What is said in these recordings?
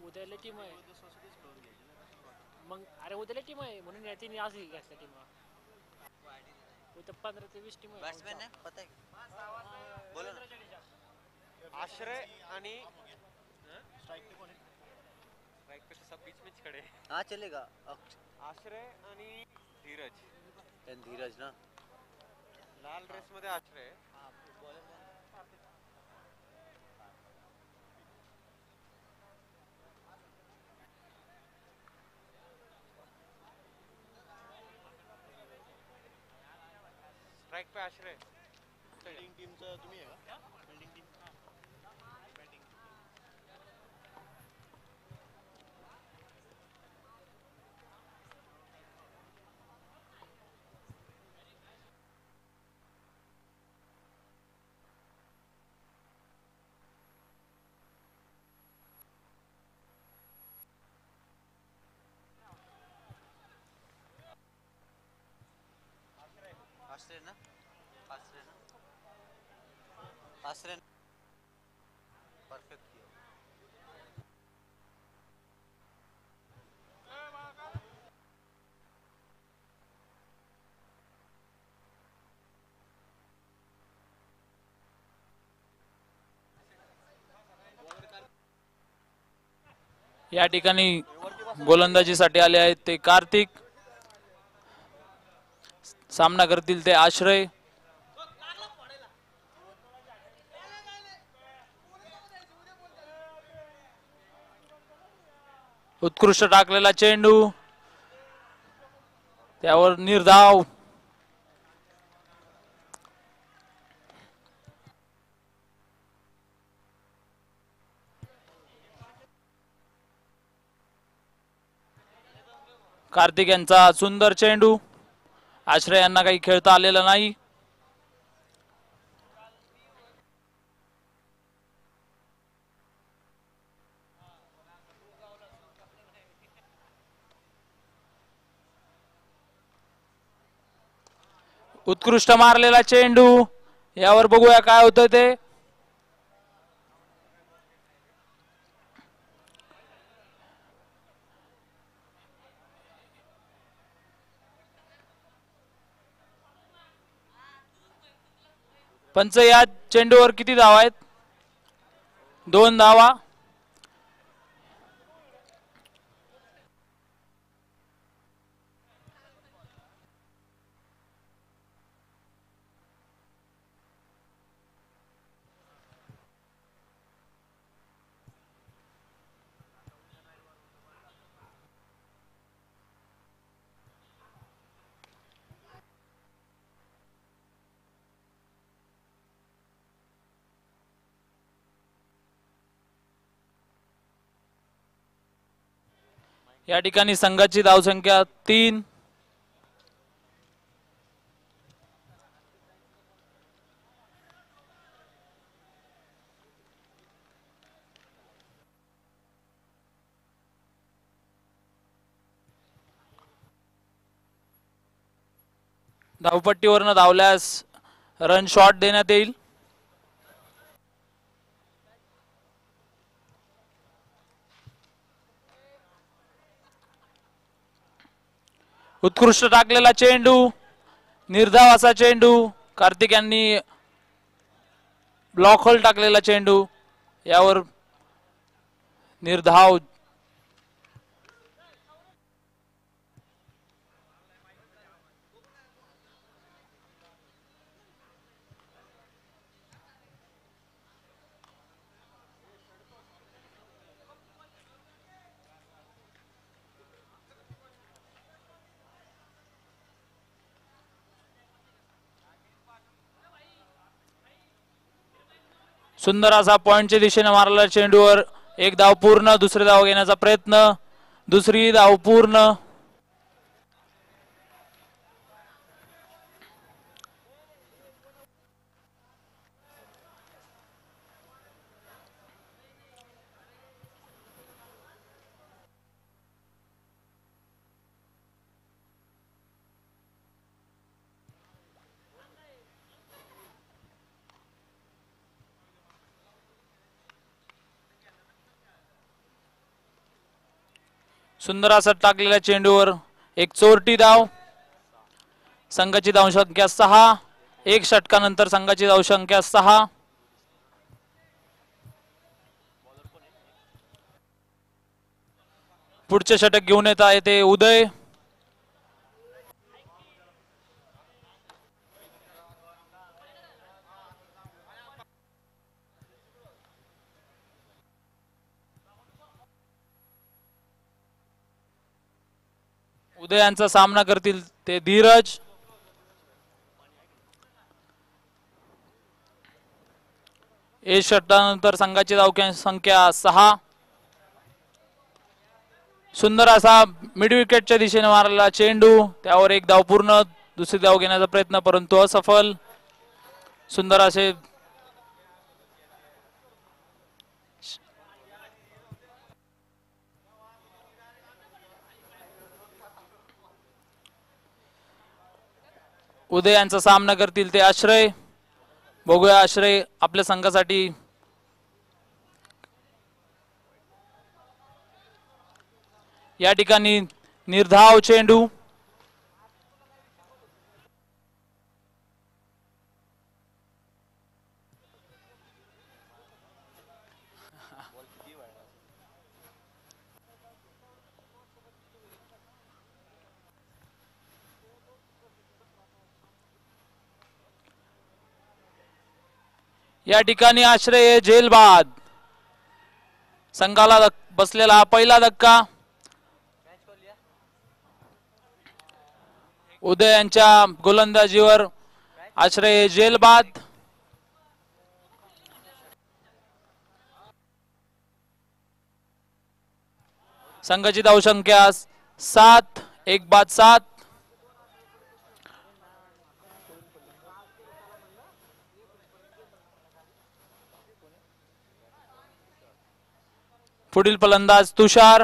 उद्याला टीम आहे मग. अरे उद्याला टीम आहे म्हणून या तिने आज घेतल्या टीम. उद्या 15 ते 20 टीम आहे. बैट्समैन है पता है, बोलो ना। आश्रय आणि स्ट्राइक पे कौन है? स्ट्राइक पे तो सब बीच में खड़े हैं। हाँ चलेगा। आश्रय आणि धीरज। धीरज ना, लाल ड्रेस मध्ये आश्रय। स्ट्राइक पे आश्रय। फिल्डिंग टीमचं तुम्ही आहे का? Fielding team batting. आश्रय ना, आश्रय ना, आश्रय परफेक्ट किया। या ठिकाणी गोलंदाजीसाठी आले आहेत ते कार्तिक, सामना करतील ते आश्रय। उत्कृष्ट टाकलेला चेंडू, त्यावर निर्धाव। कार्तिक यांचा सुंदर चेंडू, आश्रय यांना काही खेळता आलेला नाही। उत्कृष्ट मारलेला चेंडू, यावर बघूया काय होतं ते। पंच या चेंडूवर किती धावा आहेत? 2 धावा। या ठिकाणी संघाची धावसंख्या 3। धावपट्टीवरनं धावल्यास रन शॉट देण्यात येईल। उत्कृष्ट टाकलेला चेंडू, निर्धाव असा चेंडू, कार्तिक यांनी ब्लॉक होल टाकलेला चेंडू, यावर निर्धाव। सुंदर असा पॉइंटच्या दिशेने मारलेला चेंडूवर एक धाव पूर्ण, दुसरी धाव घेण्याचा प्रयत्न, दुसरी धाव पूर्ण। सुंदर असा टाकलेल्या चेंडूवर एक चोरटी धाव. संघाची धावसंख्या 6. एक षटकानंतर संघाची धावसंख्या 6. पुढचे षटक घेऊन येत आहे ते उदय. उदयांचा सामना करतील ते धीरज. एक षटकानंतर संघाची धावसंख्या 6. सुंदर असा मिड विकेटच्या दिशेने मारलेला चेंडू, त्यावर एक धाव पूर्ण. दुसरी धाव घेण्याचा प्रयत्न परंतु असफल. सुंदर असे उदयांचा सामना करतील ते आश्रय. बघूया आश्रय आपल्या संघासाठी या ठिकाणी निर्धाव चेंडू. या ठिकाणी आश्रय झेलबाद. संघाला बसलेला पहिला धक्का. उदय यांच्या गोलंदाजीवर आश्रय झेलबाद. संघाची धावसंख्या 7. एक बाद 7. पुढील फलंदाज तुषार.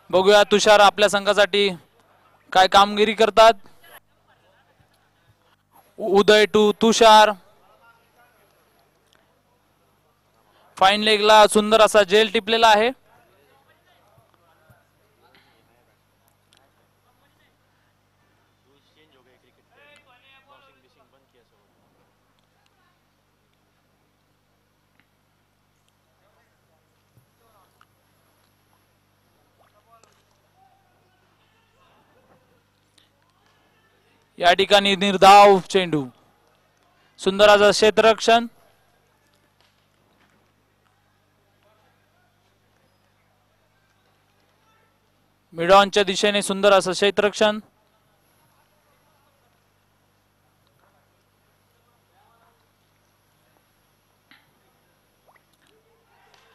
बघूया तुषार आपल्या संघासाठी काय कामगिरी करतात. उदय टू तुषार. फाईन लेगला सुंदर असा जेल टिपलेला आहे. चेंज हो गए क्रिकेट बॉक्सिंग बिसिंग बंद किया सब. या ठिकाणी निर्धाव चेंडू. सुंदर असं क्षेत्ररक्षण. मिडॉनच्या दिशेने सुंदर असं क्षेत्ररक्षण.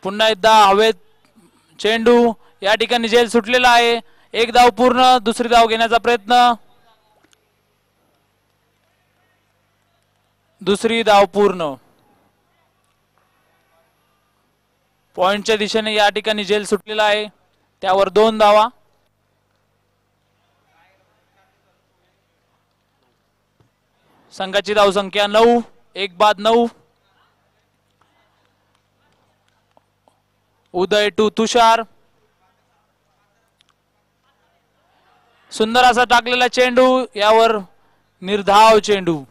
पुन्हा एकदा हवेत चेंडू. या ठिकाणी झेल सुटलेला आहे. एक धाव पूर्ण. दुसरी धाव घेण्याचा प्रयत्न. दुसरी धाव पूर्ण. पॉइंटच्या दिशेने या ठिकाणी झेल सुटलेला आहे. त्यावर 2 धावा. संघाची धावसंख्या 9. एक बाद 9. उदय टू तुषार. सुंदर असा टाकलेला चेंडू. यावर निर्धाव चेंडू.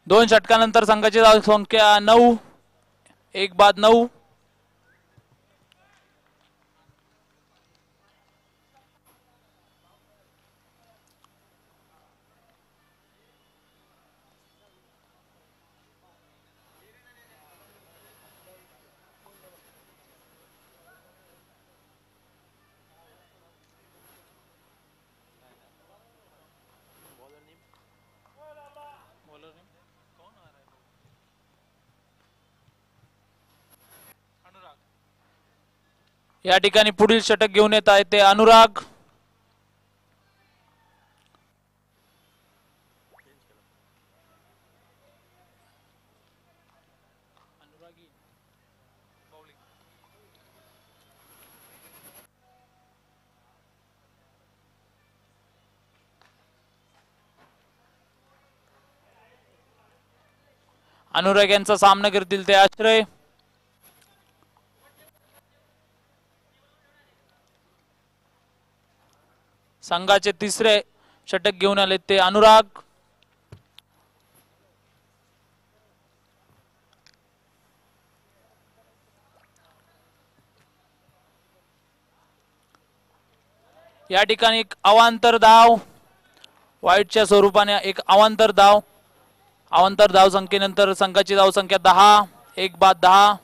2 षटकानंतर संघाची धावसंख्या 9. एक बाद 9. या ठिकाणी पुढील षटक घेऊन येत आहे ते अनुराग. अनुराग यांचा सामना करतील ते आश्रय. संघाचे तिसरे षटक घेऊन आले ते अनुराग. या ठिकाणी एक अवांतर धाव, वाईटच्या स्वरूपाने एक अवांतर धाव. अवांतर धाव संख्येनंतर संघाची धाव संख्या 10, 1 बाद 10.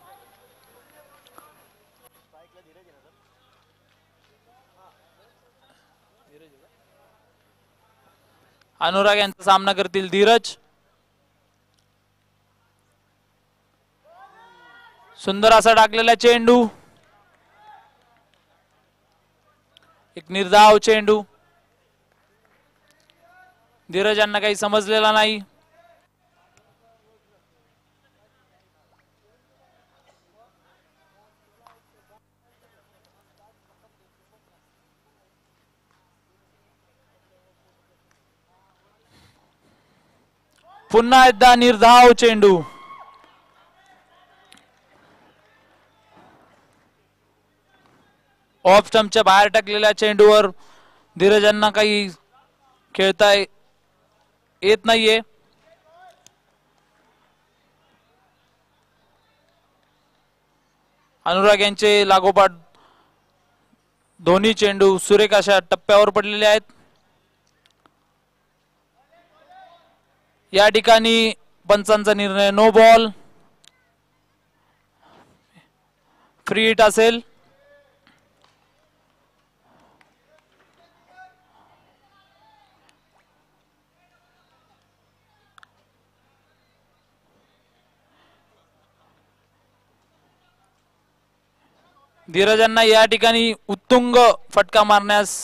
अनुराग यांचा सामना करतील धीरज. सुंदर असा टाकलेला चेंडू, एक निर्धाव चेंडू. धीरज यांना काही समजलेला नाही. पुन्हा एकदा निर्धाव चेंडू. ऑफ स्टंपच्या बाहेर टाकलेल्या चेंडूवर धीरज यांना काही खेळता येत नाहीये. अनुराग यांचे लागोपाठ दोन्ही चेंडू सुरेख अशा टप्प्यावर पडलेले आहेत. या ठिकाणी पंचांचा निर्णय नो बॉल, फ्री हिट असेल. धीरजांना या ठिकाणी उत्तुंग फटका मारण्यास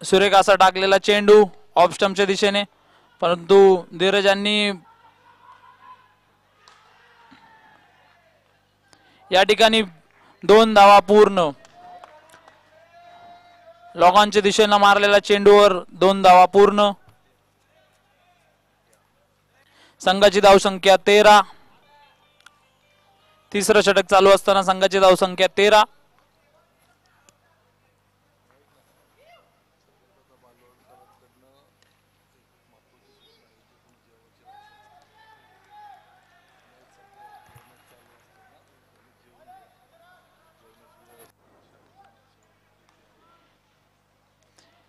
सुरेख असा टाकलेला चेंडू ऑफ स्टंपच्या दिशेने, परंतु धीरजांनी या ठिकाणी 2 धावा पूर्ण. लॉगांच्या दिशेने मारलेला चेंडूवर 2 धावा पूर्ण. संघाची धावसंख्या 13. तिसरं षटक चालू असताना संघाची धावसंख्या 13.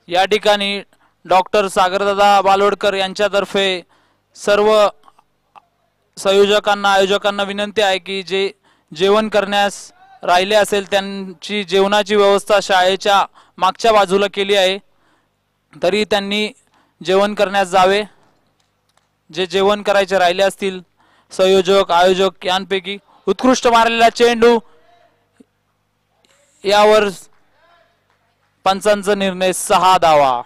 या ठिकाणी डॉक्टर सागरदादा बालोडकर यांच्यातर्फे सर्व संयोजकांना आयोजकांना विनंती आहे की जे जेवण करण्यास राहिले असेल त्यांची जेवणाची व्यवस्था शाळेच्या मागच्या बाजूला केली आहे, तरी त्यांनी जेवण करण्यास जावे. जे जेवण करायचे राहिले असतील संयोजक आयोजक यांपैकी. उत्कृष्ट मारलेला चेंडू, यावर पंचांचा निर्णय 6 धावा.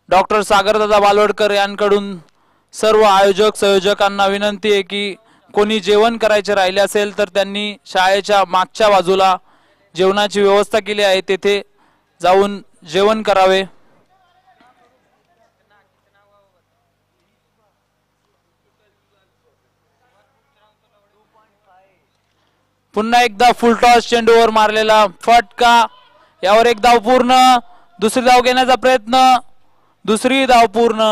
डॉक्टर सागरदादा बालोडकर यांकडून सर्व आयोजक संयोजकांना विनंती आहे की कोणी जेवण करायचे राहिले असेल तर त्यांनी शाळेच्या मागच्या बाजूला जेवणाची व्यवस्था केली आहे, तेथे जाऊन जेवण करावे. पुन्हा एकदा फुलटॉस चेंडूवर मारलेला फटका, यावर एक धाव पूर्ण. दुसरी धाव घेण्याचा प्रयत्न, दुसरी धाव पूर्ण.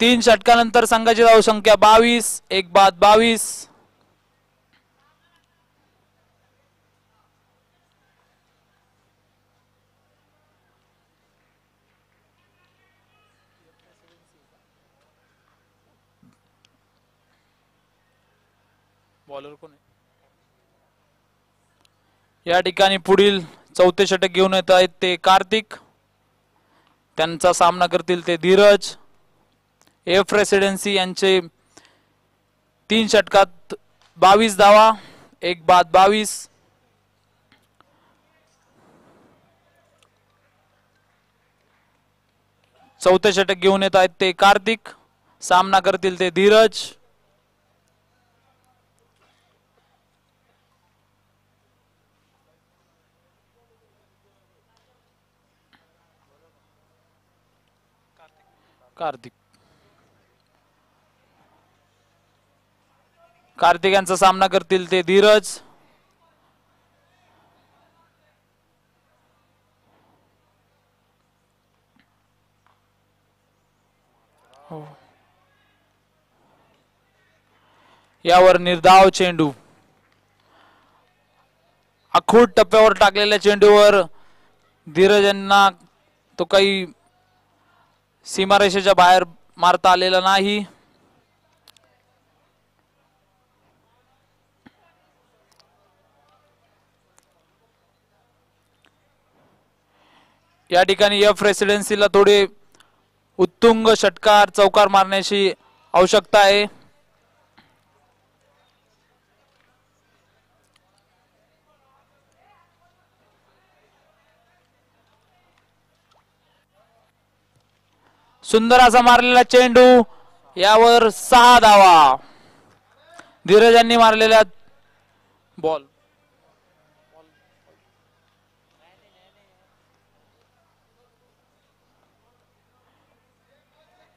3 षटकानंतर संघाची धाव संख्या 22, 1 बाद 22. बॉलर कोण आहे? या ठिकाणी पुढील चौथे षटक घेऊन येत आहेत ते कार्तिक. त्यांचा सामना करतील ते धीरज. एफ रेसिडेन्सी यांचे 3 षटकात 22 धावा, 1 बाद 22. चौथे षटक घेऊन येत आहेत ते कार्तिक. सामना करतील ते धीरज. कार्तिक कार्तिक यांचा सामना करतील ते धीरज. हो. यावर निर्धाव चेंडू. आखूड टप्प्यावर टाकलेल्या चेंडूवर धीरज यांना तो काही सीमारेषेच्या बाहेर मारता आलेला नाही. या ठिकाणी एफ रेसिडेन्सीला थोडे उत्तुंग षटकार चौकार मारण्याची आवश्यकता आहे. सुंदर असा मारलेला चेंडू. यावर 6 धावा. धीरज यांनी मारलेला बॉल.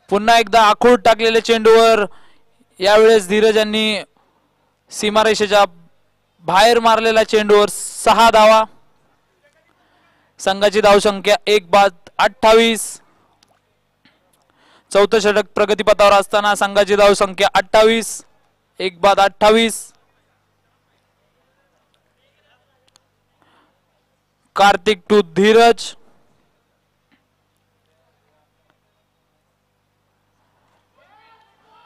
पुन्हा एकदा आखूड टाकलेल्या चेंडूवर यावेळेस धीरज यांनी सीमारेषेच्या बाहेर मारलेल्या चेंडूवर 6 धावा. संघाची धावसंख्या 1/28. चौथं षटक प्रगतीपथावर असताना संघाची धावसंख्या 28. 1/28. कार्तिक टू धीरज.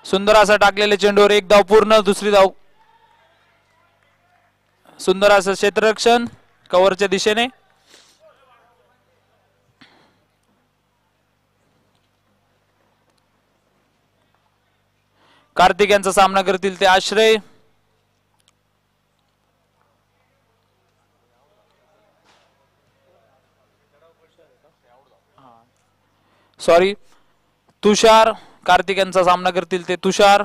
सुंदर असा टाकलेल्या चेंडूवर 1 धाव पूर्ण. दुसरी धाव. सुंदर असं क्षेत्ररक्षण कव्हरच्या दिशेने. कार्तिक यांचा सामना करतील ते आश्रय. सॉरी तुषार. कार्तिक यांचा सामना करतील ते तुषार.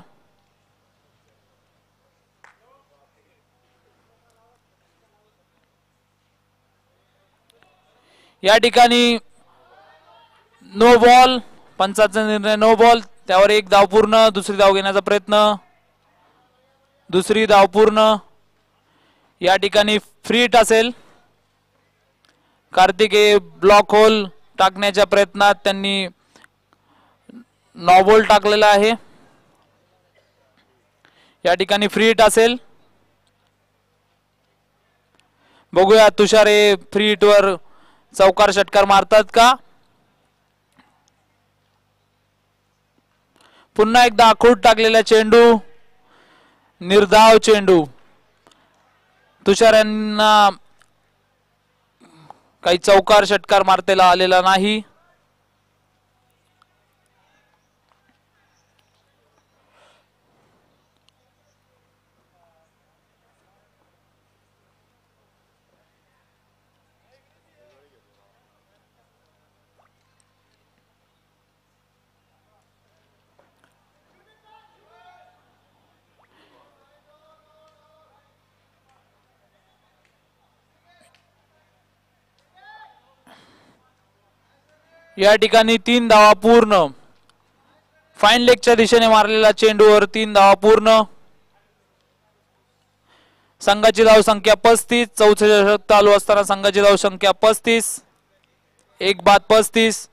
या ठिकाणी नो बॉल. पंचाचा निर्णय नो बॉल. त्यावर 1 धाव पूर्ण. दुसरी धाव घेण्याचा प्रयत्न. दुसरी धाव पूर्ण. या ठिकाणी फ्री हिट असेल. कार्तिक हे ब्लॉक होल टाकण्याच्या प्रयत्नात त्यांनी नो बॉल टाकलेला आहे. या ठिकाणी फ्री हिट असेल. बघूया तुषार हे फ्री हिट वर चौकार षटकार मारतात का. पुन्हा एकदा आखूड टाकलेला चेंडू. निर्धाव चेंडू. तुषार यांना काही चौकार षटकार मारतेला आलेला नाही. या ठिकाणी 3 धावा पूर्ण. फाईन लेगच्या दिशेने मारलेला चेंडूवर 3 धावा पूर्ण. संघाची धावसंख्या 35. चौथे षटक चालू असताना संघाची धावसंख्या 35. 1/35.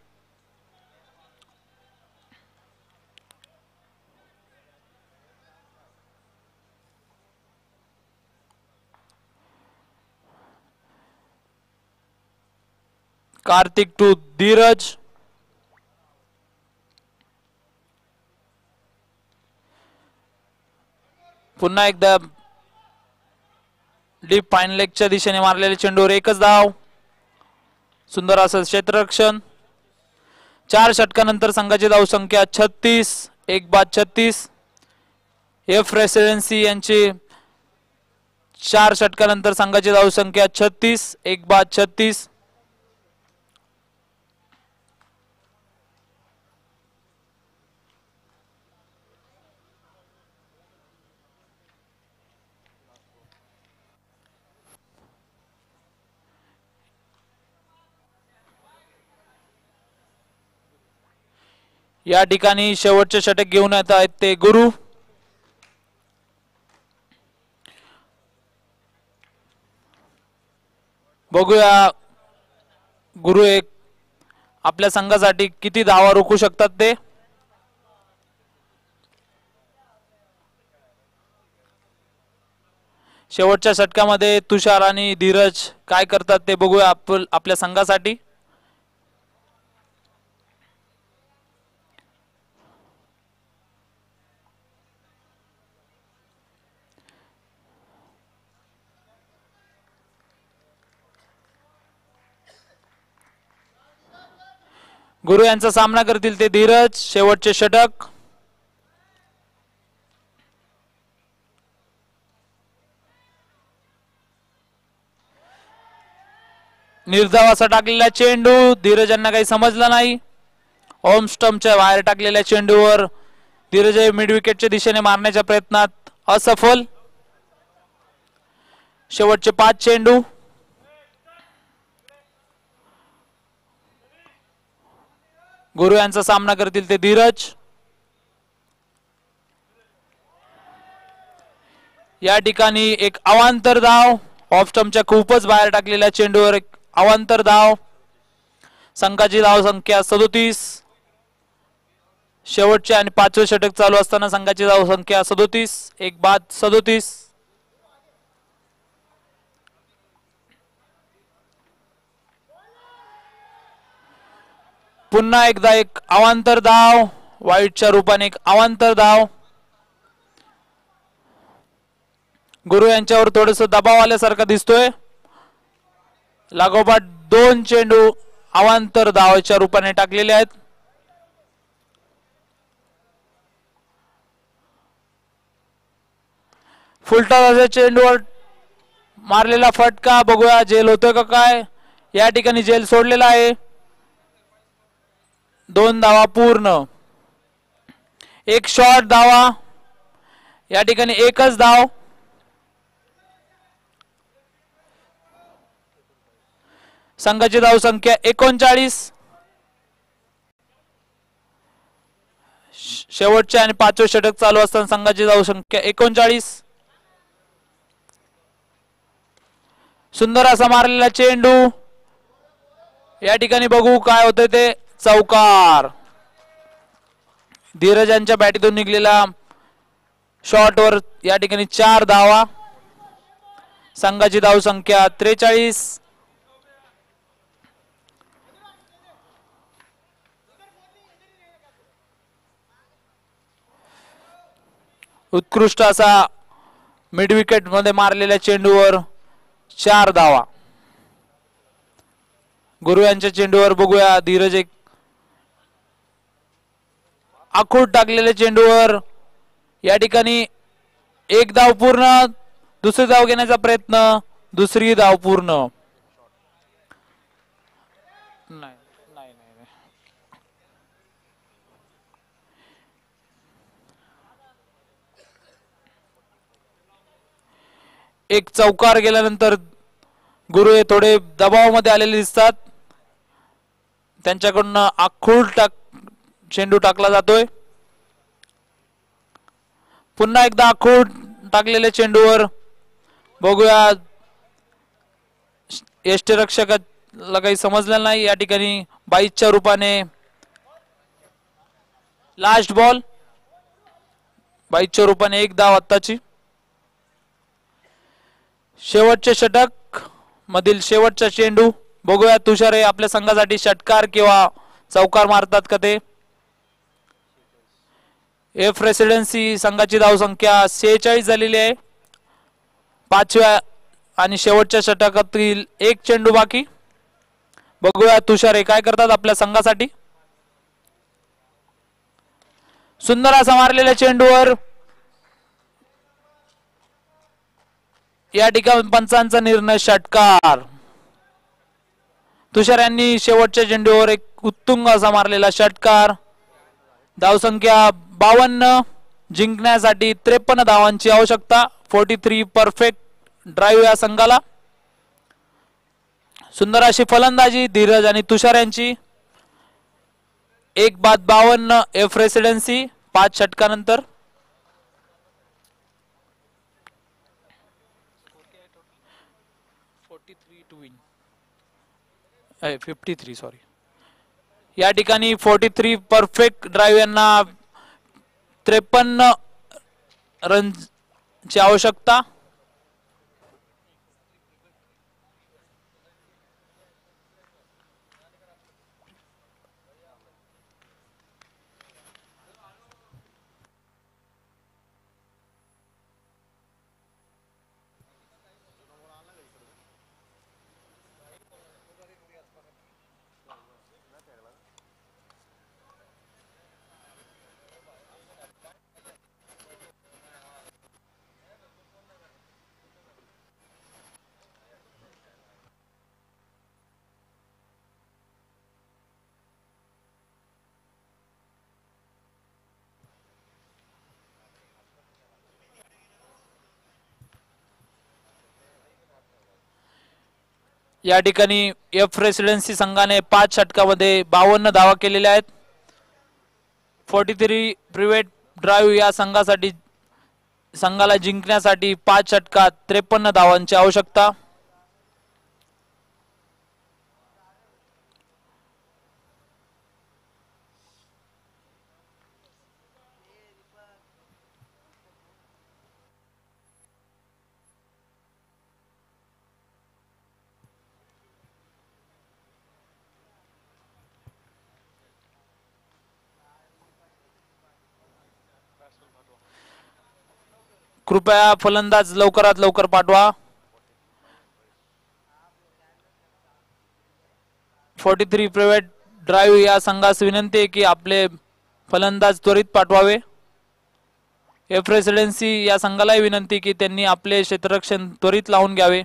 कार्तिक टू धीरज. पुन्हा एकदा डीप फाईन लेगच्या दिशेने मारलेल्या चेंडूवर 1च धाव. सुंदर असं क्षेत्ररक्षण. 4 षटकानंतर संघाची धावसंख्या 36. 1/36. एफ रेसिडेन्सी यांची 4 षटकानंतर संघाची धावसंख्या 36. 1/36. या ठिकाणी शेवटचे षटक घेऊन येत आहेत ते गुरु. बघूया गुरु एक आपल्या संघासाठी किती धावा रोखू शकतात ते. शेवटच्या षटकामध्ये तुषार आणि धीरज काय करतात ते बघूया आपल्या संघासाठी. गुरु यांचा सामना करतील ते धीरज. शेवटचे षटक. निर्धाव असा टाकलेला चेंडू. धीरज यांना काही समजलं नाही. होम स्टंपच्या बाहेर टाकलेल्या चेंडूवर धीरज मिड विकेटच्या दिशेने मारण्याच्या प्रयत्नात असफल. शेवटचे 5 चेंडू. गुरु यांचा सामना करतील ते धीरज. या ठिकाणी एक अवांतर धाव. ऑफ स्टंपच्या खूपच बाहेर टाकलेल्या चेंडूवर एक अवांतर धाव. संघाची धाव संख्या 37. शेवटचे आणि 5वे षटक चालू असताना संघाची धाव संख्या 37. एक बाद 37. पुन्हा एकदा एक अवांतर धाव. वाईटच्या रूपाने एक अवांतर धाव. गुरु यांच्यावर थोडस दबाव आल्यासारखा दिसतोय. लागोपाठ 2 चेंडू अवांतर धावाच्या रूपाने टाकलेले आहेत. फुलटॉसच्या चेंडूवर मारलेला फटका. बघूया जेल होतोय का काय. या ठिकाणी जेल सोडलेला आहे. 2 धावा पूर्ण. एक शॉट धावा. या ठिकाणी एकच धाव. संघाची धाव संख्या 39. शेवटचे आणि 5वे षटक चालू असताना संघाची धाव संख्या 39. सुंदर असा मारलेला चेंडू. या ठिकाणी बघू काय होतंय ते. चौकार. धीरज यांच्या बॅटीतून निघलेला शॉटवर या ठिकाणी 4 धावा. संघाची धाव संख्या 43. उत्कृष्ट असा मिड विकेट मध्ये मारलेल्या चेंडूवर 4 धावा. गुरु यांच्या चेंडूवर बघूया धीरज एक आखूड टाकलेल्या चेंडूवर या ठिकाणी 1 धाव पूर्ण. दुसरी धाव घेण्याचा प्रयत्न. दुसरी धाव पूर्ण. नाही नाही नाही. एक चौकार गेल्यानंतर गुरु हे थोडे दबावामध्ये आलेले दिसतात. त्यांच्याकडून आखूड चेंडू टाकला जातोय. पुन्हा एकदा आखूड टाकलेल्या चेंडूवर बघूया यष्टीरक्षकाला काही समजलं नाही. या ठिकाणी 22च्या रूपाने लास्ट बॉल. 22च्या रूपाने 1 धाव आत्ताची. शेवटचे षटक मधील शेवटचा चेंडू. बघूया तुषार हे आपल्या संघासाठी षटकार किंवा चौकार मारतात का ते. एफ रेसिडेन्सी संघाची धाव संख्या 46 झालेली आहे. 5व्या आणि शेवटच्या षटकातील 1 चेंडू बाकी. बघूया तुषार हे काय करतात आपल्या संघासाठी. सुंदर असा मारलेल्या चेंडूवर या ठिकाणी पंचांचा निर्णय षटकार. तुषार यांनी शेवटच्या चेंडूवर एक उत्तुंग असा मारलेला षटकार. धावसंख्या 52. जिंकण्यासाठी 53 धावांची आवश्यकता. 43 परफेक्ट ड्राईव्ह या संघाला. सुंदर अशी फलंदाजी धीरज आणि तुषार यांची. 1-52 एफ रेसिडेन्सी 5 षटकानंतर. To win 53 sorry. या ठिकाणी 43 परफेक्ट ड्राईव्ह यांना 53 रनची आवश्यकता. या ठिकाणी एफ रेसिडेन्सी संघाने 5 षटकामध्ये 52 धावा केलेल्या आहेत. 43 प्रिव्हेट ड्राईव्ह या संघाला जिंकण्यासाठी 5 षटकात 53 धावांची आवश्यकता. कृपया फलंदाज लवकरात लवकर पाठवा. 43 प्रायव्हेट ड्राईव्ह या संघास विनंती आहे की आपले फलंदाज त्वरित पाठवावे. एफ रेसिडेन्सी या संघालाही विनंती की त्यांनी आपले क्षेत्ररक्षण त्वरित लावून घ्यावे.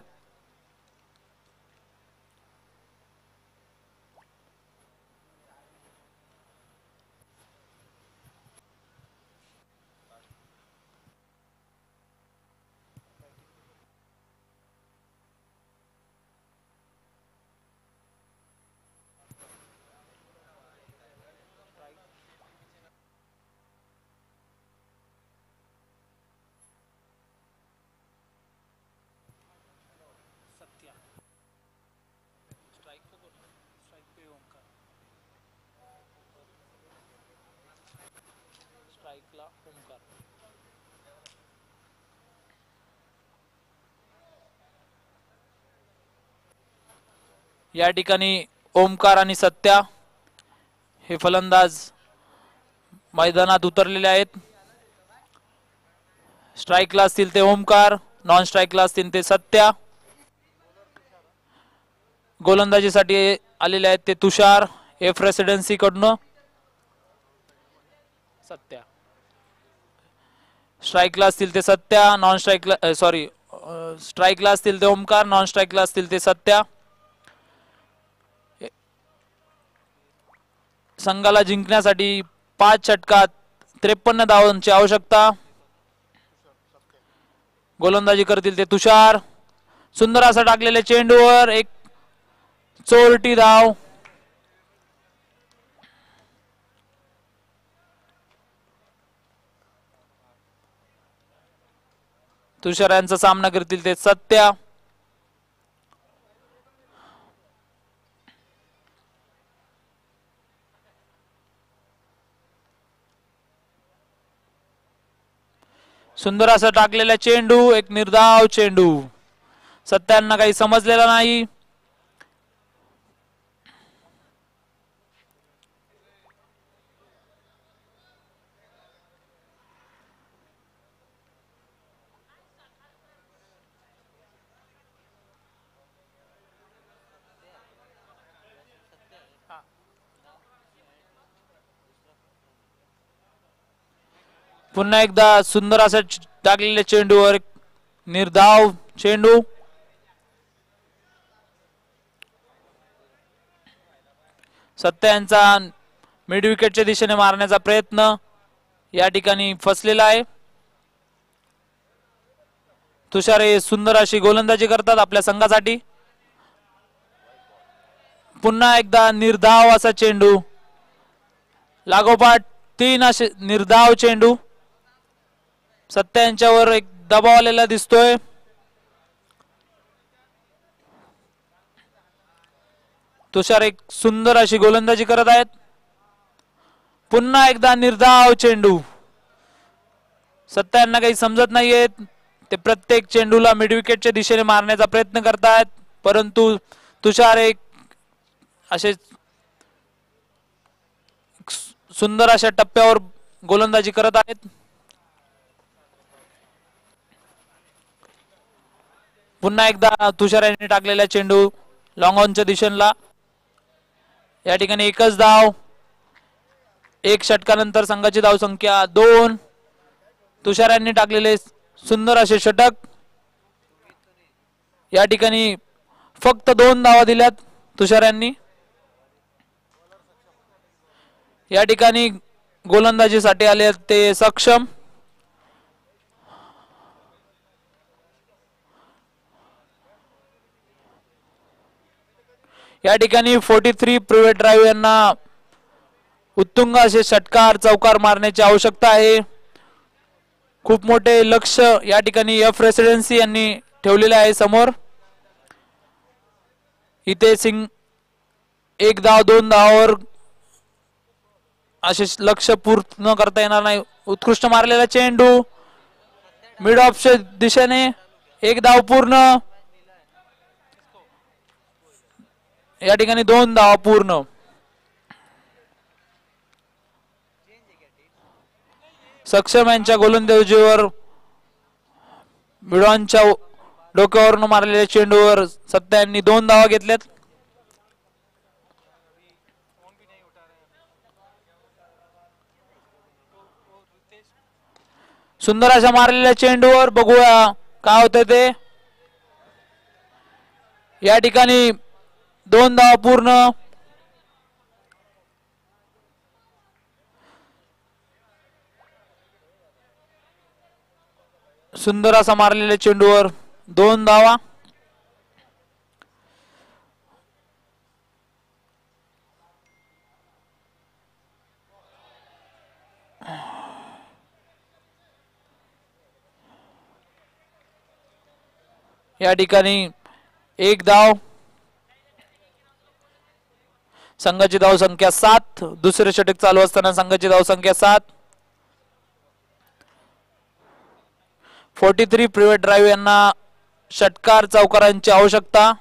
या ठिकाणी ओमकार आणि सत्या हे फलंदाज मैदानात उतरलेले आहेत. स्ट्राईकला असतील ते ओमकार, नॉन स्ट्राईकला असतील ते सत्या. गोलंदाजीसाठी आलेले आहेत ते तुषार एफ रेसिडेन्सी कडून. सत्या स्ट्राईकला असतील ते सत्या, नॉन स्ट्राईकला स्ट्राईकला असतील ते ओमकार, नॉन स्ट्राईकला असतील ते सत्या. संघाला जिंकण्यासाठी 5 षटकात 53 धावांची आवश्यकता. गोलंदाजी करतील ते तुषार. सुंदर असा टाकलेल्या चेंडूवर एक चोरटी धाव. तुषार यांचा सामना करतील ते सत्या. सुंदर असा टाकलेला चेंडू, एक निर्धाव चेंडू. सत्यांना काही समजलेला नाही. पुन्हा एकदा सुंदर असा टाकलेल्या चेंडूवर निर्धाव चेंडू. सत्या यांचा मिड विकेटच्या दिशेने मारण्याचा प्रयत्न या ठिकाणी फसलेला आहे. तुषार हे सुंदर अशी गोलंदाजी करतात आपल्या संघासाठी. पुन्हा एकदा निर्धाव असा चेंडू. लागोपाठ 3 असे निर्धाव चेंडू. सत्या यांच्यावर एक दबाव आलेला दिसतोय. तुषार एक सुंदर अशी गोलंदाजी करत आहेत. पुन्हा एकदा निर्धाव चेंडू. सत्या यांना काही समजत नाहीये. ते प्रत्येक चेंडूला मिड विकेटच्या दिशेने मारण्याचा प्रयत्न करतायत, परंतु तुषार एक असे सुंदर अशा टप्प्यावर गोलंदाजी करत आहेत. पुन्हा एकदा तुषार यांनी टाकलेला चेंडू लॉंग ऑनच्या दिशेला. या ठिकाणी एकच धाव. एक षटकानंतर संघाची धाव संख्या 2. तुषार यांनी टाकलेले सुंदर असे षटक. या ठिकाणी फक्त 2 धावा दिल्यात तुषार यांनी. या ठिकाणी गोलंदाजीसाठी आले ते सक्षम. या ठिकाणी 43 प्रिव्हेट ड्राईव्ह यांना उत्तुंग असे षटकार चौकार मारण्याची आवश्यकता आहे. खूप मोठे लक्ष या ठिकाणी एफ रेसिडेन्सी यांनी ठेवलेले आहे समोर. इथे सिंग 1 धाव 2 धावावर असे लक्ष पूर्ण करता येणार नाही. उत्कृष्ट मारलेला चेंडू मिड ऑफच्या दिशेने 1 धाव पूर्ण. या ठिकाणी 2 धावा पूर्ण. सक्षम यांच्या गोलंदाजीवर मिडॉनच्या डोक्यावरून मारलेल्या चेंडूवर सत्या यांनी 2 धावा घेतल्यात. सुंदर अशा मारलेल्या चेंडूवर बघूया काय होतंय ते. या ठिकाणी 2 धावा पूर्ण. सुंदर असा मारलेल्या चेंडूवर 2 धावा. या ठिकाणी 1 धाव. संघाची धाव संख्या 7. दुसरे षटक चालू असताना संघाची धाव संख्या 7. 43 प्रिव्हेट ड्राईव्ह यांना षटकार चौकारांची आवश्यकता.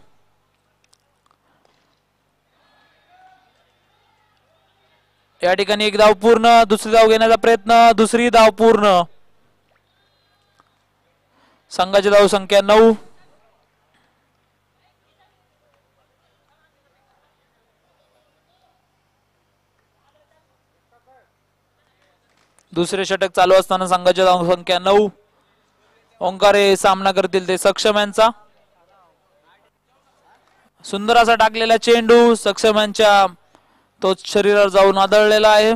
या ठिकाणी 1 धाव पूर्ण. दुसरी धाव घेण्याचा प्रयत्न. दुसरी धाव पूर्ण. संघाची धाव संख्या 9. दुसरे षटक चालू असताना संघाची धाव संख्या 9. ओंकारे सामना करतील ते सक्षम यांचा. सुंदर असा टाकलेला चेंडू सक्षम यांच्या तो शरीरावर जाऊन आदळलेला आहे.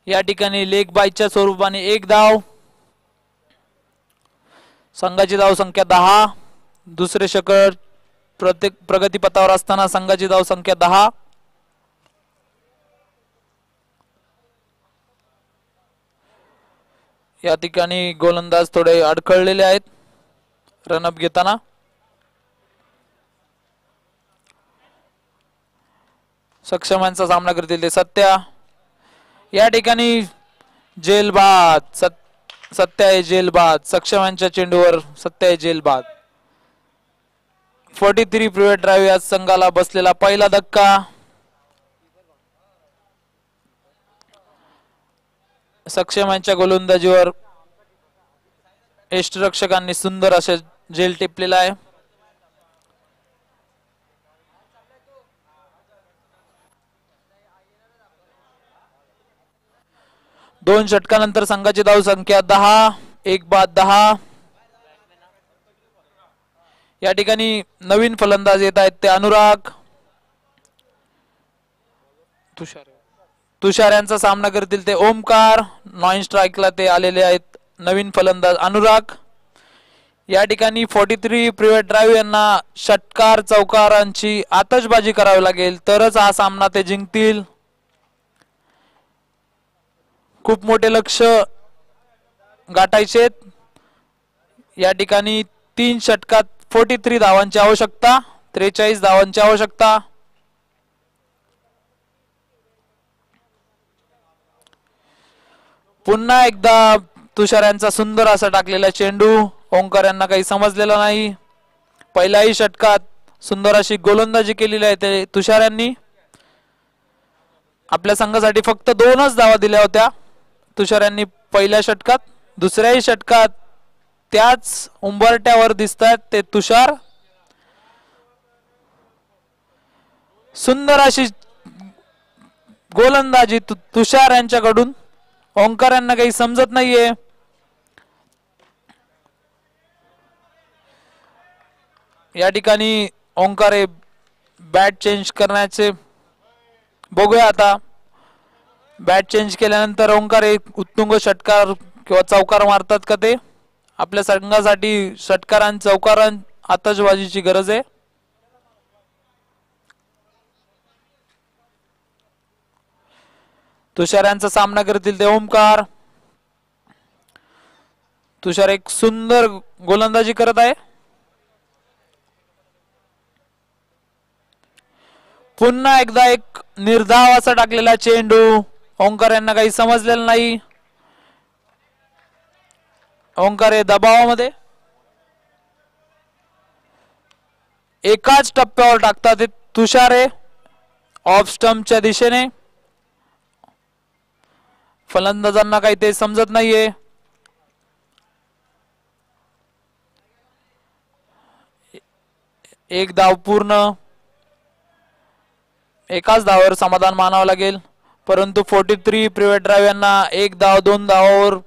या ठिकाणी लेग बायच्या स्वरूपाने 1 धाव. संघाची धाव संख्या 10. दुसरे षटक प्रगतीपथावर असताना संघाची धाव संख्या 10. या ठिकाणी गोलंदाज थोडे अडखळलेले आहेत रनअप घेताना. सक्षम यांचा सामना करतील ते सत्या. या ठिकाणी जेलबाद. सत्या आहे जेलबाद. सक्षम यांच्या चेंडूवर सत्या आहे जेलबाद. 43 प्रिव्हेट ड्राईव्ह या संघाला बसलेला पहिला धक्का. सक्षम यांच्या गोलंदाजीवर यष्टिरक्षकांनी सुंदर असे झेल टिपलेला आहे. दोन षटकानंतर संघाची धाव संख्या 10. 1 बाद 10. या ठिकाणी नवीन फलंदाज येत आहेत ते अनुराग. तुषार यांचा सामना करतील ते ओमकार. नॉन स्ट्राईकला ते आलेले आहेत नवीन फलंदाज अनुराग. या ठिकाणी 43 प्रिव्हेट ड्राईव्ह यांना षटकार चौकारांची आतषबाजी करावी लागेल तरच हा सामना ते जिंकतील. खूप मोठे लक्ष गाठायचे. या ठिकाणी 3 षटकात 43 धावांची आवश्यकता, 43 धावांची आवश्यकता. पुन्हा एकदा तुषार यांचा सुंदर असा टाकलेला चेंडू. ओंकार यांना काही समजलेला नाही. पहिल्याही षटकात सुंदर अशी गोलंदाजी केलेली आहे ते तुषार यांनी. आपल्या संघासाठी फक्त 2च धावा दिल्या होत्या तुषार यांनी पहिल्या षटकात. दुसऱ्याही षटकात त्याच उंबरट्यावर दिसतात ते तुषार. सुंदर अशी गोलंदाजी तुषार यांच्याकडून. ओंकार यांना काही समजत नाहीये. या ठिकाणी ओंकार हे बॅट चेंज करण्याचे बघूया आता. बॅट चेंज केल्यानंतर ओंकार एक उत्तुंग षटकार किंवा चौकार मारतात का ते. आपल्या संघासाठी षटकारां चौकारां आतषबाजीची गरज आहे. तुषार यांचा सामना करतील ते ओंकार. तुषार एक सुंदर गोलंदाजी करत आहे. पुन्हा एकदा एक निर्धाव असा टाकलेला चेंडू. ओंकार यांना काही समजलेलं नाही. ओंकार हे दबावामध्ये एकाच टप्प्यावर टाकतात तुषार हे ऑफ स्टंपच्या दिशेने. फलंदाजांना काही ते समजत नाहीये. एक धाव पूर्ण. एकाच धावावर समाधान मानावं लागेल. परंतु 43 प्रिव्हेट ड्राईव्ह यांना 1 धाव 2 धावावर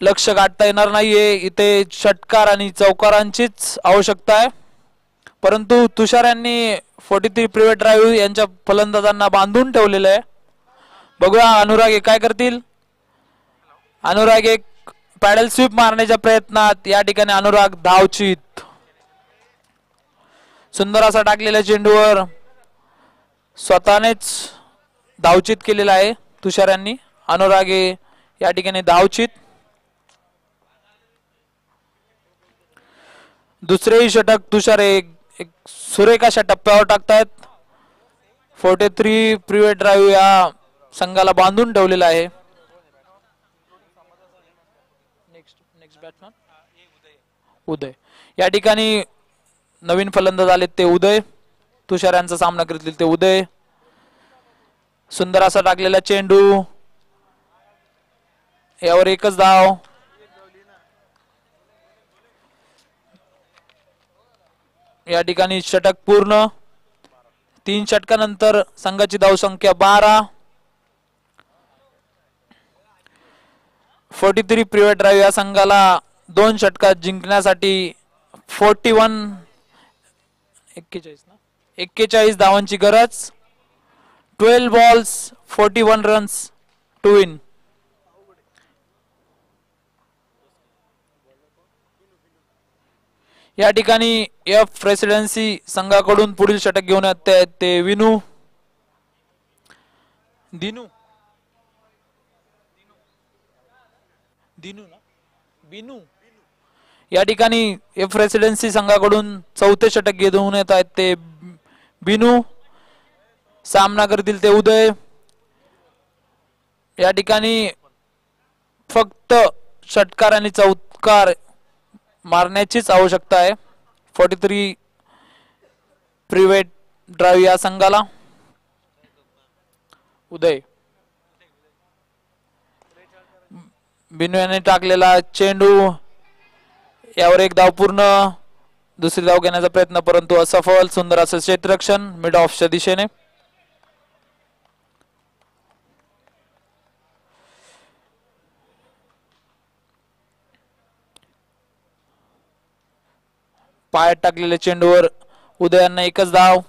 लक्ष गाठता येणार नाहीये. इथे षटकार आणि चौकारांचीच आवश्यकता आहे. परंतु तुषार यांनी 43 प्रिव्हेट ड्राईव्ह यांच्या फलंदाजांना बांधून ठेवलेलं आहे. बघूया अनुराग हे काय करतील. अनुराग एक पॅडल स्वीप मारण्याच्या प्रयत्नात. या ठिकाणी अनुराग धावचीत. सुंदर असा टाकलेल्या चेंडूवर स्वतःनेच धावचीत केलेला आहे तुषार यांनी. अनुराग हे या ठिकाणी धावचीत. दुसरेही षटक तुषार एक सुरेख अशा टप्प्यावर टाकतायत. 43 प्रिव्हेट ड्राईव्ह या संघाला बांधून ठेवलेला आहे. नेक्स्ट बॅट्समन उदय. या ठिकाणी नवीन फलंदाज आलेत ते उदय. तुषार यांचा सामना करतील ते उदय. सुंदर असा टाकलेला चेंडू. यावर एकच धाव. या ठिकाणी षटक पूर्ण. 3 षटकानंतर संघाची धावसंख्या 12. 43 प्रिव्हेट ड्राईव्ह या संघाला 2 षटकात जिंकण्यासाठी 41 धावांची गरज. 12 बॉल्स 41 रन्स टू विन. या ठिकाणी एफ रेसिडेन्सी संघाकडून पुढील षटक घेऊन येत आहेत ते विनू. बिनू. या ठिकाणी एफ रेसिडेन्सी संघाकडून चौथे षटक घेऊन येत आहेत ते बिनू. सामना करतील ते उदय. या ठिकाणी फक्त षटकार आणि चौकार मारण्याचीच आवश्यकता आहे 43 प्रिव्हेट ड्राईव्ह या संघाला. उदय. बिनू याने टाकलेला चेंडू. यावर एक धाव पूर्ण. दुसरी धाव घेण्याचा प्रयत्न परंतु असफल. सुंदर असं क्षेत्ररक्षण मिड ऑफच्या दिशेने. पायात टाकलेल्या चेंडूवर उदय यांना एकच धाव.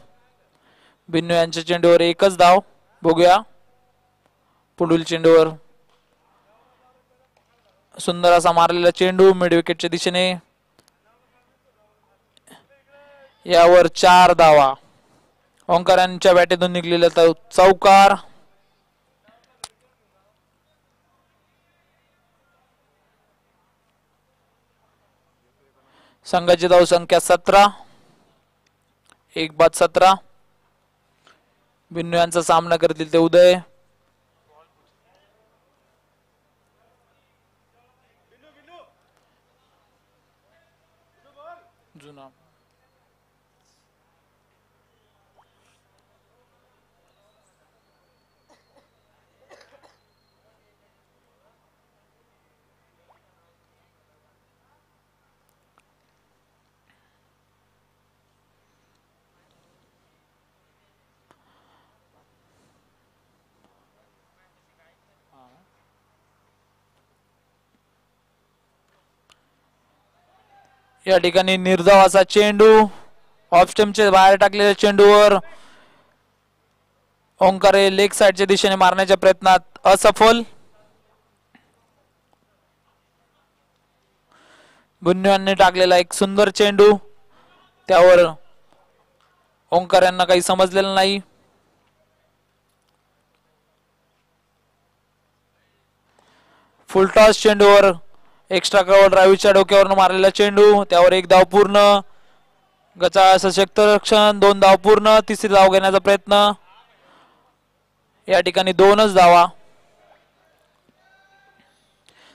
बिन्नू यांच्या चेंडूवर एकच धाव. बघूया पुढील चेंडूवर सुंदर असा मारलेला चेंडू मिड विकेटच्या दिशेने. यावर 4 धावा. ओंकार यांच्या बॅटेतून निघलेला चौकार. संघाची धावसंख्या 17, एक बाद 17. बिन्नू यांचा सामना करतील ते उदय. जुना या ठिकाणी निर्धाव असा चेंडू ऑफ स्टंपच्या बाहेर टाकलेल्या चेंडूवर ओंकारे लेग साइडच्या दिशेने मारण्याच्या प्रयत्नात असफल. बिन्नू यांनी टाकलेला एक सुंदर चेंडू, त्यावर ओंकार यांना काही समजलेलं नाही. फुलटॉस चेंडूवर एक्स्ट्रा कव्हर ड्राईव्हच्या डोक्यावरून मारलेला चेंडू, त्यावर एक धाव पूर्ण. गचा सशक्त रक्षण, 2 धाव पूर्ण. तिसरी धाव घेण्याचा प्रयत्न. या ठिकाणी 2च धावा.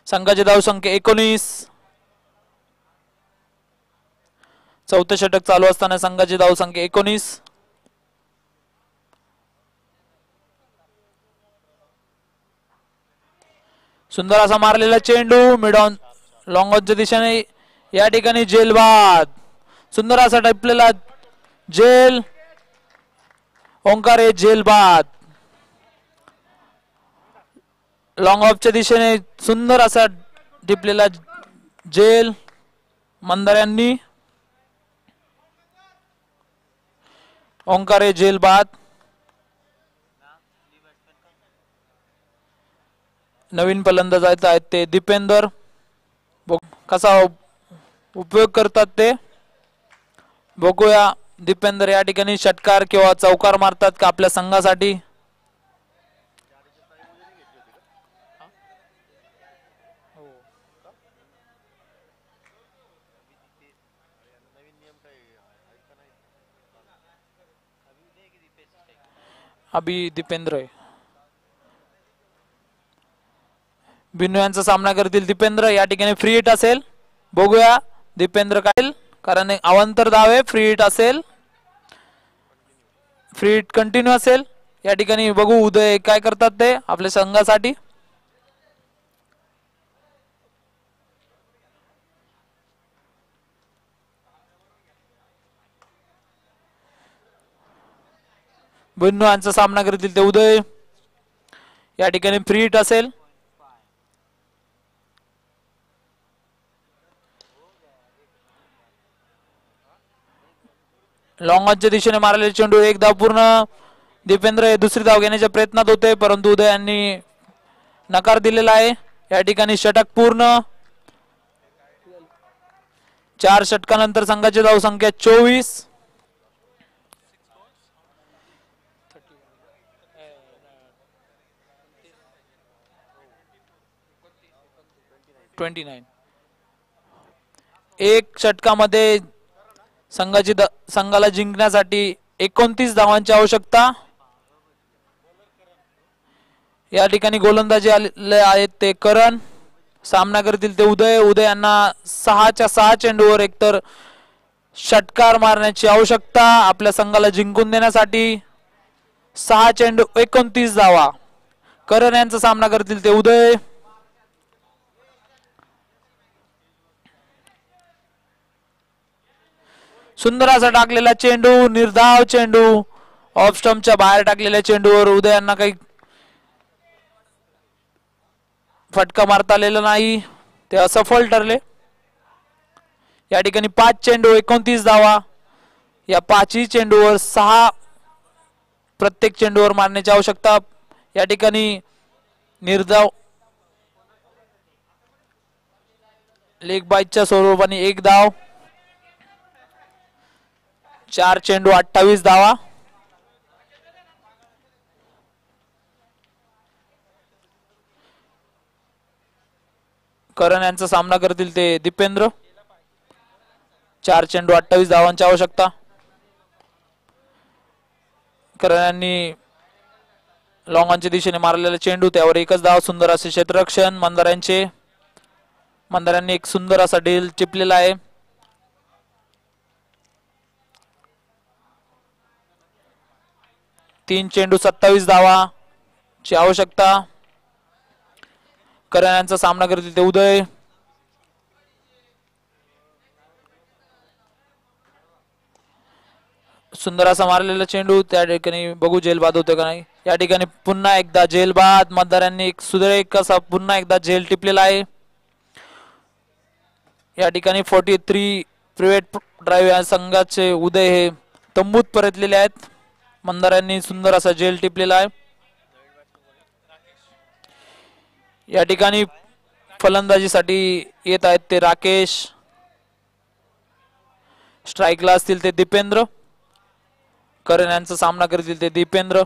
संघाची धावसंख्या 19. चौथे षटक चालू असताना संघाची धावसंख्या 19. सुंदर असा मारलेला चेंडू मिड ऑन लॉंग ऑनच्या दिशेने. या ठिकाणी जेलबाद, सुंदर असा टपलेला जेल. ओंकारे जेलबाद. लॉंग ऑफच्या दिशेने सुंदर असा टिपलेला जेल मंदार यांनी. ओंकारे जेलबाद. नवीन फलंदाज आहेत ते दीपेंदर. कसा उपयोग करतात ते बघूया. दीपेंदर या ठिकाणी षटकार किंवा चौकार मारतात का आपल्या संघासाठी. अभी दीपेंद्र आहे. बिन्नू यांचा सामना करतील दीपेंद्र. या ठिकाणी फ्री हिट असेल, बघूया दीपेंद्र काय, कारण अवांतर धाव आहे. फ्री हिट असेल, फ्री हिट कंटिन्यू असेल. या ठिकाणी बघू उदय काय करतात ते आपल्या संघासाठी. बिन्नू यांचा सामना करतील ते उदय. या ठिकाणी फ्री हिट असेल. लॉंग ऑनच्या दिशेने मारलेले चेंडू, एक धाव पूर्ण. दीपेंद्र हे दुसरी धाव घेण्याच्या प्रयत्नात होते, परंतु उदय यांनी नकार दिलेला आहे. या ठिकाणी षटक पूर्ण. 4 षटकानंतर संघाची धावसंख्या 24. 29. एक षटकामध्ये संघाला जिंकण्यासाठी 29 धावांची आवश्यकता. या ठिकाणी गोलंदाजी आलेले आहेत ते करण. सामना करतील ते उदय. उदय यांना 6च्या 6 चेंडूवर एकतर षटकार मारण्याची आवश्यकता आपल्या संघाला जिंकून देण्यासाठी. 6 चेंडू 29 धावा. करण यांचा सामना करतील ते उदय. सुंदर असा टाकलेला चेंडू, निर्धाव चेंडू. ऑफ स्टंपच्या बाहेर टाकलेल्या चेंडूवर उदय यांना काही फटका मारता आलेला नाही, ते असफल ठरले. या ठिकाणी 5 चेंडू 29 धावा. या 5ही चेंडूवर 6 प्रत्येक चेंडूवर मारण्याची आवश्यकता. या ठिकाणी निर्धाव लेग बाईटच्या स्वरूपाने 1 धाव. 4 चेंडू 28 धावा. करण यांचा सामना करतील ते दीपेंद्र. 4 चेंडू 28 धावांची आवश्यकता. करण यांनी लॉंग ऑनच्या दिशेने मारलेला चेंडू, त्यावर एकच धाव. सुंदर असे क्षेत्ररक्षण मंदारांचे. मंदारांनी एक सुंदर असा डेल टिपलेला आहे. तीन चेंडू 27 धावाची आवश्यकता. करण यांचा सामना करतील ते उदय. सुंदर असा मारलेला चेंडू, त्या ठिकाणी बघू झेल बाद होते का नाही. या ठिकाणी पुन्हा एकदा झेल बाद. मतदारांनी एक सुरेख असा पुन्हा एकदा झेल टिपलेला आहे. या ठिकाणी 43 प्रिव्हेट ड्राईव्ह या संघाचे उदय हे तंबूत परतलेले आहेत. मंदारांनी सुंदर असा झेल टिपलेला आहे. या ठिकाणी फलंदाजीसाठी येत आहेत ते राकेश. स्ट्राईकला असतील ते दीपेंद्र. करण यांचा सामना करतील ते दीपेंद्र.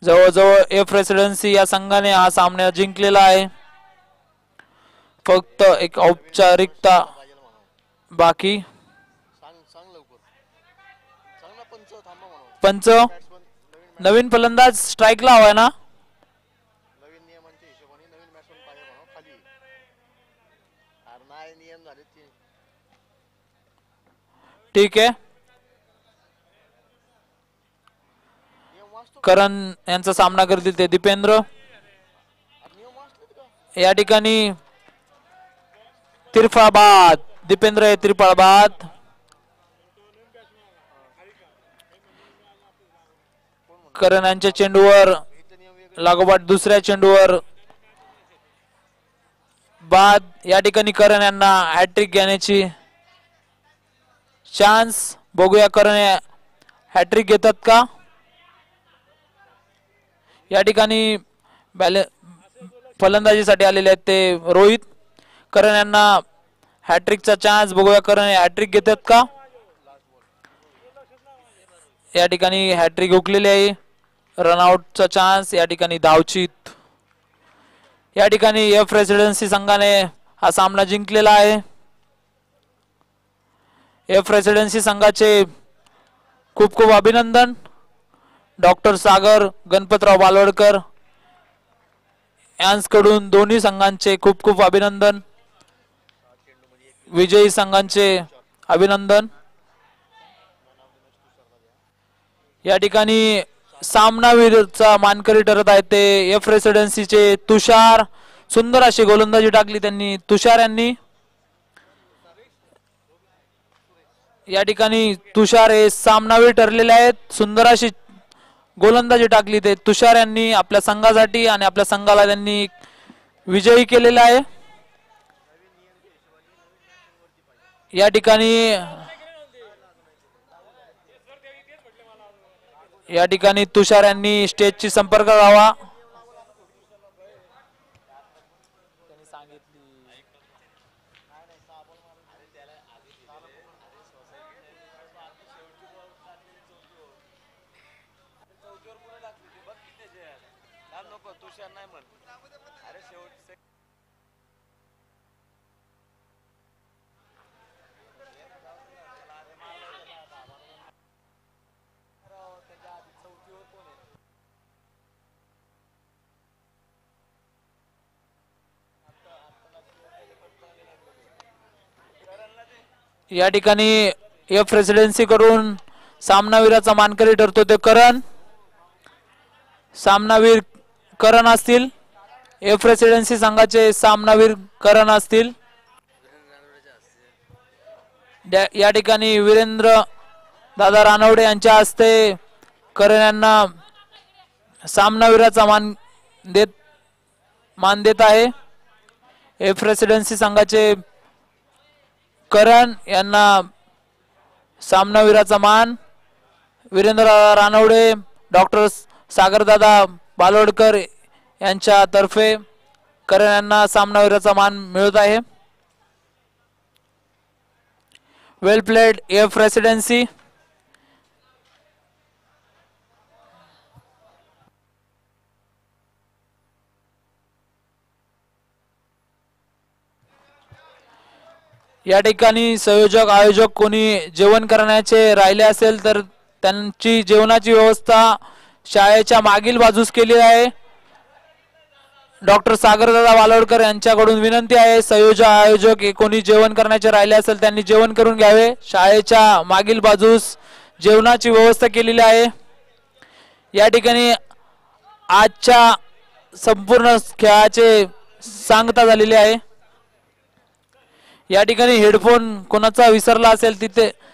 जवळजवळ एफ रेसिडेन्सी या संघाने हा सामना जिंकलेला आहे. फक्त एक औपचारिकता बाकी. सांग लवकर सांग ना. पंच थांबा म्हणून. पंच बॅट्समन नवीन फलंदाज स्ट्राईकला हवाय ना. नवीन नियमांच्या हिशोबाने नवीन बॅट्समन पाहिजे म्हणून खाली. अरे नाही नियम झाले ते. ठीक आहे. नियम वाचतो. करण यांचा सामना करतील ते दीपेंद्र. नियम वाचलेत का? या ठिकाणी तिरफाबाद. दीपेंद्र हे तिरफाबाद. करण यांच्या चेंडूवर लागोपाठ दुसऱ्या चेंडूवर बाद. या ठिकाणी करण यांना हॅट्रिक घेण्याची चान्स. बघूया करण हॅट्रिक घेतात का. या ठिकाणी फलंदाजीसाठी आलेले आहेत ते रोहित. करण यांना हॅट्रिकचा चान्स. बघूया करण हॅट्रिक घेतात का. या ठिकाणी हॅट्रिक हुकलेली आहे. रनआउटचा चान्स. या ठिकाणी धावचीत. या ठिकाणी एफ रेसिडेन्सी संघाने हा सामना जिंकलेला आहे. एफ रेसिडेन्सी संघाचे खूप खूप अभिनंदन. डॉक्टर सागर गणपतराव बालवडकर यांकडून दोन्ही संघांचे खूप खूप अभिनंदन. विजयी संघांचे अभिनंदन. या ठिकाणी सामनावीरचा मानकरी ठरत आहे ते एफ रेसिडेन्सीचे तुषार. सुंदर अशी गोलंदाजी टाकली त्यांनी तुषार यांनी. या ठिकाणी तुषार हे सामनावीर ठरलेले आहेत. सुंदर अशी गोलंदाजी टाकली ते तुषार यांनी आपल्या संघासाठी आणि आपल्या संघाला त्यांनी विजयी केलेला आहे. या ठिकाणी तुषार यांनी स्टेजची संपर्क करावा. तुषार नाही म्हण. अरे शेवट या ठिकाणी एफ रेसिडेन्सी कडून सामनावीराचा मानकरी ठरतो ते करण. सामनावीर करण असतील. एफ रेसिडेन्सी संघाचे सामनावीर करण असतील. या ठिकाणी वीरेंद्र दादा रानवडे यांच्या हस्ते करण यांना सामनावीराचा मान देत आहे. एफ रेसिडेन्सी संघाचे करण यांना सामनावीराचा मान. वीरेंद्र रानवडे डॉक्टर सागरदादा बालोडकर यांच्या तर्फे करण यांना सामनावीराचा मान मिळत आहे. वेल प्लेड एफ रेसिडेन्सी. या ठिकाणी संयोजक आयोजक कोणी जेवण करण्याचे राहिले असेल तर त्यांची जेवणाची व्यवस्था शाळेच्या मागील बाजूस केली आहे. डॉक्टर सागरदादा वालोडकर यांच्याकडून विनंती आहे, संयोजक आयोजक कोणी जेवण करण्याचे राहिले असेल त्यांनी जेवण करून घ्यावे. शाळेच्या मागील बाजूस जेवणाची व्यवस्था केलेली आहे. या ठिकाणी आजच्या संपूर्ण खेळाचे सांगता झालेली आहे. या ठिकाणी हेडफोन कोणाचा विसरला असेल तिथे